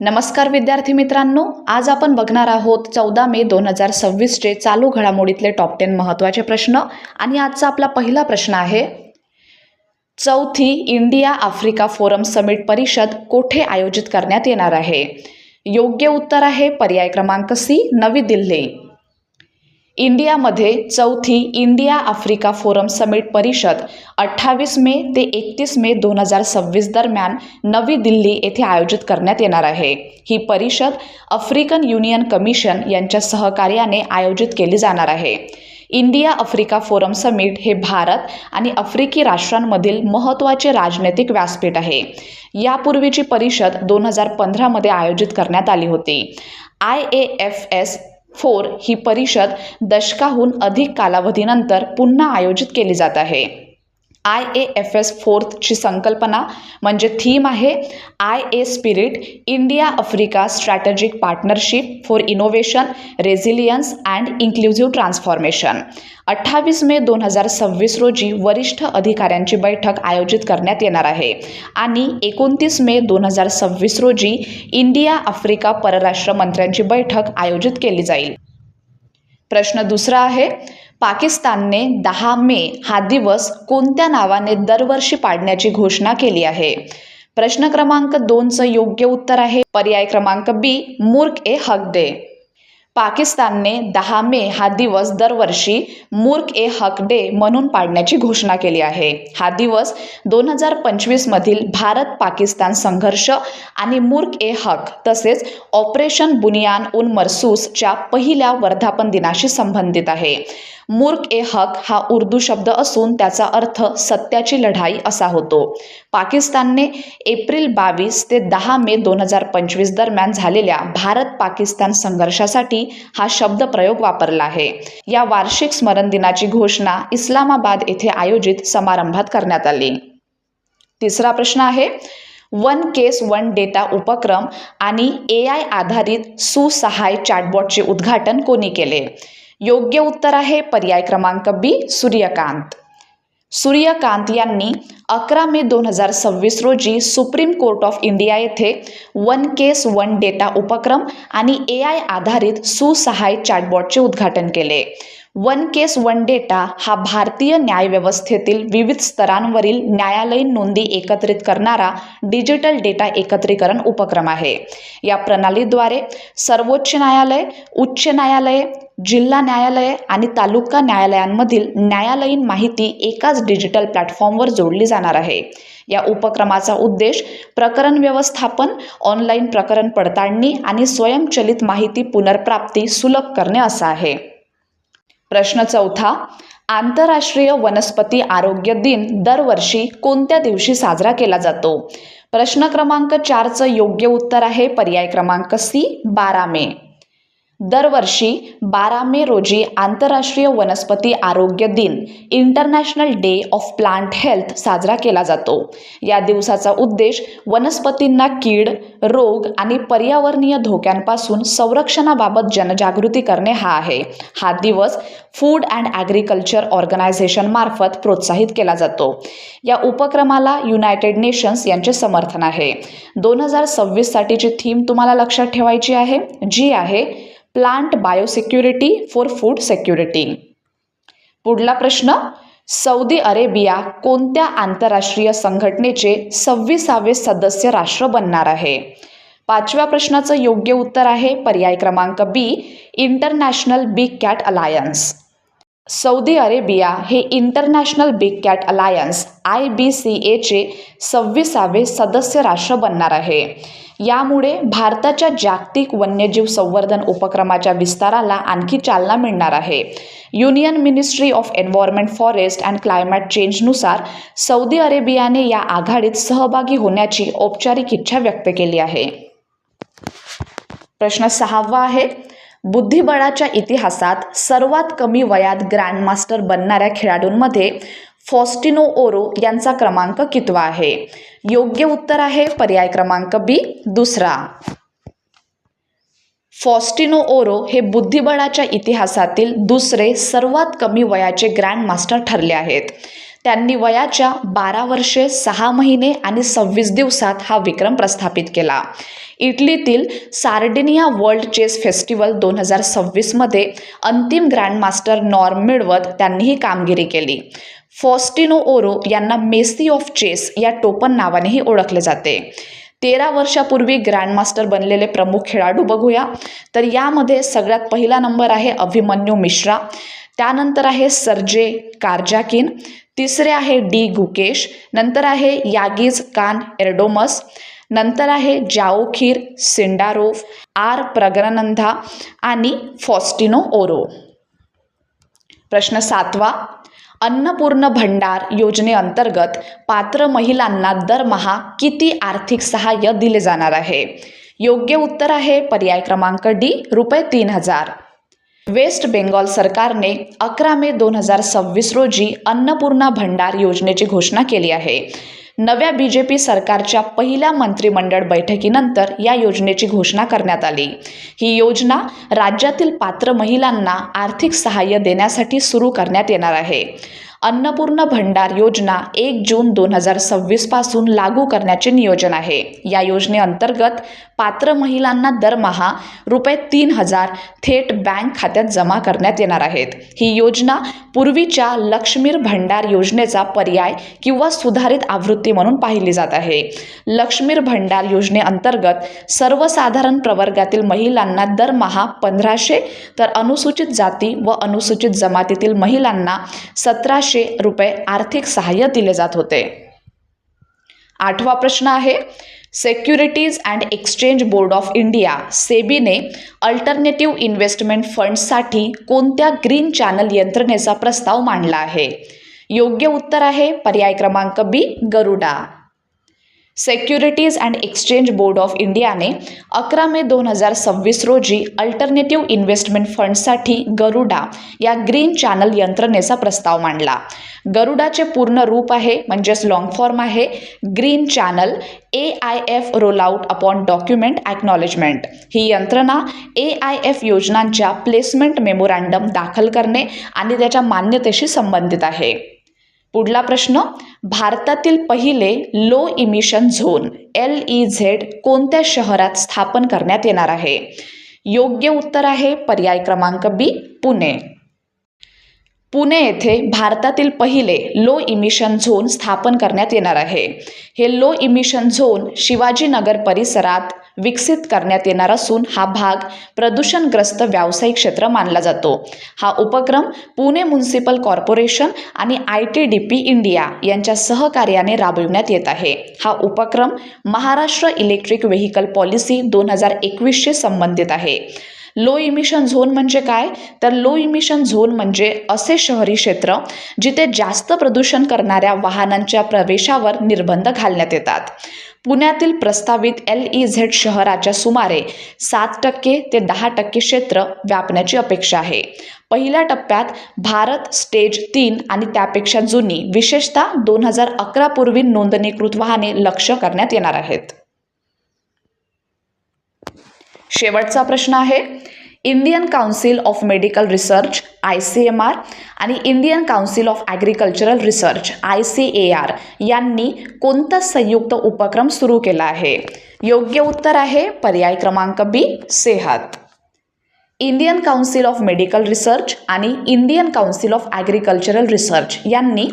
नमस्कार विद्यार्थी मित्रांनो, आज आपण बघणार आहोत 14 मे 2026 चे चालू घडामोडीतले टॉप 10 महत्त्वाचे प्रश्न। आणि आजचा आपला पहिला प्रश्न आहे, चौथी इंडिया आफ्रिका फोरम समिट परिषद कोठे आयोजित करण्यात येणार आहे? योग्य उत्तर आहे पर्याय क्रमांक सी, नवी दिल्ली। इंडियामध्ये चौथी इंडिया आफ्रिका फोरम समिट परिषद 28 मे ते 31 मे 2026 दरम्यान नवी दिल्ली येथे आयोजित करण्यात येणार आहे। ही परिषद आफ्रिकन युनियन कमिशन यांच्या सहकार्याने आयोजित केली जाणार आहे। इंडिया आफ्रिका फोरम समिट हे भारत आणि आफ्रिकी राष्ट्रांमधील महत्त्वाचे राजनैतिक व्यासपीठ आहे। यापूर्वीची परिषद 2015 मध्ये आयोजित करण्यात आली होती। IAFS 4 ही परिषद दशकाहून अधिक कालावधीनंतर पुन्हा आयोजित केली जात आहे। IAFS 4 ची संकल्पना म्हणजे थीम आहे IA spirit, India Africa strategic partnership for innovation, resilience and inclusive transformation. 28 मे 2026 रोजी वरिष्ठ अधिकाऱ्यांची बैठक आयोजित करण्यात येणार आहे आणि 29 मे 2026 रोजी इंडिया आफ्रिका परराष्ट्र मंत्र्यांची बैठक आयोजित केली जाईल। प्रश्न दुसरा आहे, पाकिस्तानने 10 मे हा दिवस कोणत्या नावाने दरवर्षी पाडण्याची घोषणा केली आहे? प्रश्न क्रमांक 2चं योग्य उत्तर आहे पर्याय क्रमांक बी, मुर्क ए हक डे। पाकिस्तानने 10 मे हा दिवस दरवर्षी मुर्क ए हक डे म्हणून पाडण्याची घोषणा केली आहे। हा दिवस 2025 मधील भारत पाकिस्तान संघर्ष आणि मुर्क ए हक तसेच ऑपरेशन बुनियान उन मरसूसच्या पहिल्या वर्धापन दिनाशी संबंधित आहे। मुर्क ए हक हा उर्दू शब्द असून त्याचा अर्थ सत्याची लढाई असा होतो। पाकिस्तानने एप्रिल 22 ते 10 मे 2025 दरम्यान झालेल्या भारत पाकिस्तान संघर्षासाठी हा शब्द प्रयोग वापरला आहे। या वार्षिक स्मरण दिनाची घोषणा इस्लामाबाद येथे आयोजित समारंभात करण्यात आली। तिसरा प्रश्न आहे, वन केस वन डेटा उपक्रम आणि AI आधारित सुसहाय चॅटबॉटचे उद्घाटन कोणी केले? योग्य उत्तर आहे पर्याय क्रमांक बी, सूर्यकांत। सूर्यकांत यांनी 11 मे 2026 रोजी सुप्रीम कोर्ट ऑफ इंडिया येथे वन केस वन डेटा उपक्रम आणि AI आधारित सुसहाय चॅटबॉटचे उद्घाटन केले। वन केस वन डेटा हा भारतीय न्यायव्यवस्थेतील विविध स्तरांवरील न्यायालयीन नोंदी एकत्रित करणारा डिजिटल डेटा एकत्रीकरण उपक्रम आहे। या प्रणालीद्वारे सर्वोच्च न्यायालय, उच्च न्यायालये, जिल्हा न्यायालये आणि तालुका न्यायालयांमधील न्यायालयीन माहिती एकाच डिजिटल प्लॅटफॉर्मवर जोडली जाणार आहे। या उपक्रमाचा उद्देश प्रकरण व्यवस्थापन, ऑनलाईन प्रकरण पडताळणी आणि स्वयंचलित माहिती पुनर्प्राप्ती सुलभ करणे असा आहे। प्रश्न चौथा, आंतरराष्ट्रीय वनस्पती आरोग्य दिन दरवर्षी कोणत्या दिवशी साजरा केला जातो? प्रश्न क्रमांक 4चं योग्य उत्तर आहे पर्याय क्रमांक सी, 12 मे। दरवर्षी 12 मे रोजी आंतरराष्ट्रीय वनस्पती आरोग्य दिन international day of plant health साजरा केला जातो। या दिवसाचा उद्देश वनस्पतींना कीड, रोग आणि पर्यावरणीय धोक्यांपासून संरक्षणाबाबत जनजागृती करणे हा आहे। हा दिवस फूड अँड ॲग्रिकल्चर ऑर्गनायझेशन मार्फत प्रोत्साहित केला जातो। या उपक्रमाला युनायटेड नेशन्स यांचे समर्थन आहे। 2026 साठीची थीम तुम्हाला लक्षात ठेवायची आहे, जी आहे plant biosecurity for food security. पुढला प्रश्न, सौदी अरेबिया कोणत्या आंतरराष्ट्रीय संघटनेचे 26वे सदस्य राष्ट्र बनणार आहे? 5व्या प्रश्नाचं योग्य उत्तर आहे पर्याय क्रमांक B, international big cat alliance. Saudi Arabia हे international big cat alliance IBCA चे 26वे सदस्य राष्ट्र बनणार आहे। यामुळे भारताच्या जागतिक वन्यजीव संवर्धन उपक्रमाच्या विस्ताराला आणखी चालना मिळणार आहे। Union ministry of environment, forest and climate चेंजनुसार सौदी अरेबियाने या आघाडीत सहभागी होण्याची औपचारिक इच्छा व्यक्त केली आहे। प्रश्न 6वा आहे, बुद्धिबळाच्या इतिहासात सर्वात कमी वयात ग्रँडमास्टर बनणाऱ्या खेळाडूंमध्ये फॉस्टिनो ओरो यांचा क्रमांक कितवा आहे? योग्य उत्तर आहे पर्याय क्रमांक बी, 2रा। फॉस्टिनो ओरो हे बुद्धिबळाच्या इतिहासातील दुसरे सर्वात कमी वयाचे ग्रँडमास्टर ठरले आहेत। त्यांनी वयाच्या 12 वर्षे 6 महिने आणि 26 दिवसात हा विक्रम प्रस्थापित केला. इटलीतील सार्डिनिया वर्ल्ड चेस फेस्टिवल 2026मध्ये अंतिम ग्रँडमास्टर नॉर्म मिळवत त्यांनी ही कामगिरी केली. फॉस्टिनो ओरो यांना मेसी ऑफ चेस या टोपण नावानेही ओळखले जाते. 13 वर्षापूर्वी ग्रँडमास्टर बनलेले प्रमुख खेळाडू बघूया तर यामध्ये सगळ्यात पहिला नंबर आहे अभिमन्यू मिश्रा, त्यानंतर आहे सर्जे कारजाकिन, तिसरे आहे डी गुकेश, नंतर आहे यागिज कान एर्डोमस, नंतर आहे जाओखिर सिंडारोफ, आर प्रगनानंधा आणि फॉस्टिनो ओरो. प्रश्न 7वा, अन्नपूर्ण भंडार योजनेअंतर्गत पात्र महिलांना दरमहा किती आर्थिक सहाय्य दिले जाणार आहे? योग्य उत्तर आहे पर्याय क्रमांक डी, ₹3,000. वेस्ट बेंगॉल सरकारने 11 मे 2026 रोजी अन्नपूर्णा भंडार योजनेची घोषणा केली आहे. नव्या BJP सरकारच्या पहिल्या मंत्रिमंडळ बैठकीनंतर या योजनेची घोषणा करण्यात आली. ही योजना राज्यातील पात्र महिलांना आर्थिक सहाय्य देण्यासाठी सुरू करण्यात येणार आहे. अन्नपूर्ण भंडार योजना 1 जून 2026 पासून लागू करण्याचे नियोजन आहे. या योजनेअंतर्गत पात्र महिलांना दरमहा ₹3,000 थेट बँक खात्यात जमा करण्यात येणार आहेत. ही योजना पूर्वीच्या लक्ष्मीर भंडार योजनेचा पर्याय किंवा सुधारित आवृत्ती म्हणून पाहिली जात आहे. लक्ष्मीर भंडार योजनेअंतर्गत सर्वसाधारण प्रवर्गातील महिलांना दरमहा 1,500 तर अनुसूचित जाती व अनुसूचित जमातीतील महिलांना ₹1,700 आर्थिक सहाय्य दिले जात होते. 8वा प्रश्न आहे, securities and exchange board of India सेबीने अल्टरनेटिव्ह इन्व्हेस्टमेंट फंड्ससाठी कोणत्या ग्रीन चॅनल यंत्रणेचा प्रस्ताव मांडला आहे? योग्य उत्तर आहे पर्याय क्रमांक B, Garuda. Securities and exchange board of इंडियाने 11 मे 2026 रोजी अल्टरनेटिव्ह इन्व्हेस्टमेंट फंडसाठी गरुडा या ग्रीन चॅनल यंत्रणेचा प्रस्ताव मांडला. गरुडाचे पूर्ण रूप आहे म्हणजेच लॉंग फॉर्म आहे green channel AIF rollout upon document acknowledgement. ही यंत्रणा AIF योजनांच्या प्लेसमेंट मेमोरँडम दाखल करणे आणि त्याच्या मान्यतेशी संबंधित आहे. पुढला प्रश्न, भारतातील पहिले लो इमिशन झोन LEZ कोणत्या शहरात स्थापन करण्यात येणार आहे? योग्य उत्तर आहे पर्याय क्रमांक बी, पुणे. पुणे येथे भारतातील पहिले लो इमिशन झोन स्थापन करण्यात येणार आहे. हे लो इमिशन झोन शिवाजीनगर परिसरात विकसित करण्यात येणार असून हा भाग प्रदूषणग्रस्त व्यावसायिक क्षेत्र मानला जातो. हा उपक्रम पुणे म्युनिसिपल कॉर्पोरेशन आणि ITDP इंडिया यांच्या सहकार्याने राबविण्यात येत आहे. हा उपक्रम महाराष्ट्र इलेक्ट्रिक व्हेकल पॉलिसी 2021शी संबंधित आहे. लो इमिशन झोन म्हणजे काय? तर लो इमिशन झोन म्हणजे असे शहरी क्षेत्र जिथे जास्त प्रदूषण करणाऱ्या वाहनांच्या प्रवेशावर निर्बंध घालण्यात येतात. पुण्यातील प्रस्तावित LEZ शहराच्या सुमारे 7% ते 10% क्षेत्र व्यापण्याची अपेक्षा आहे. पहिल्या टप्प्यात भारत स्टेज 3 आणि त्यापेक्षा जुनी विशेषतः 2011 पूर्वी नोंदणीकृत वाहने लक्ष्य करण्यात येणार आहेत. शेवटचा प्रश्न आहे, Indian council of medical research ICMR आणि Indian council of agricultural research ICAR यांनी कोणता संयुक्त उपक्रम सुरू केला आहे? योग्य उत्तर आहे पर्याय क्रमांक B, Sehat. Indian council of medical research आणि Indian council of agricultural research यांनी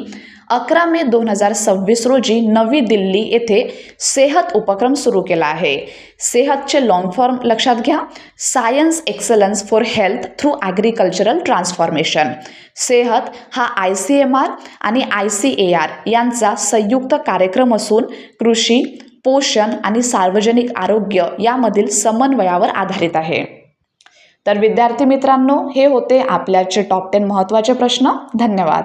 11 मे 2026 रोजी नवी दिल्ली येथे सेहत उपक्रम सुरू केला आहे. सेहतचे लॉंग फॉर्म लक्षात घ्या, science excellence for health through agricultural transformation. सेहत हा ICMR आणि ICAR यांचा संयुक्त कार्यक्रम असून कृषी, पोषण आणि सार्वजनिक आरोग्य यामधील समन्वयावर आधारित आहे. तर विद्यार्थी मित्रांनो, हे होते आपल्याचे टॉप 10 महत्त्वाचे प्रश्न. धन्यवाद.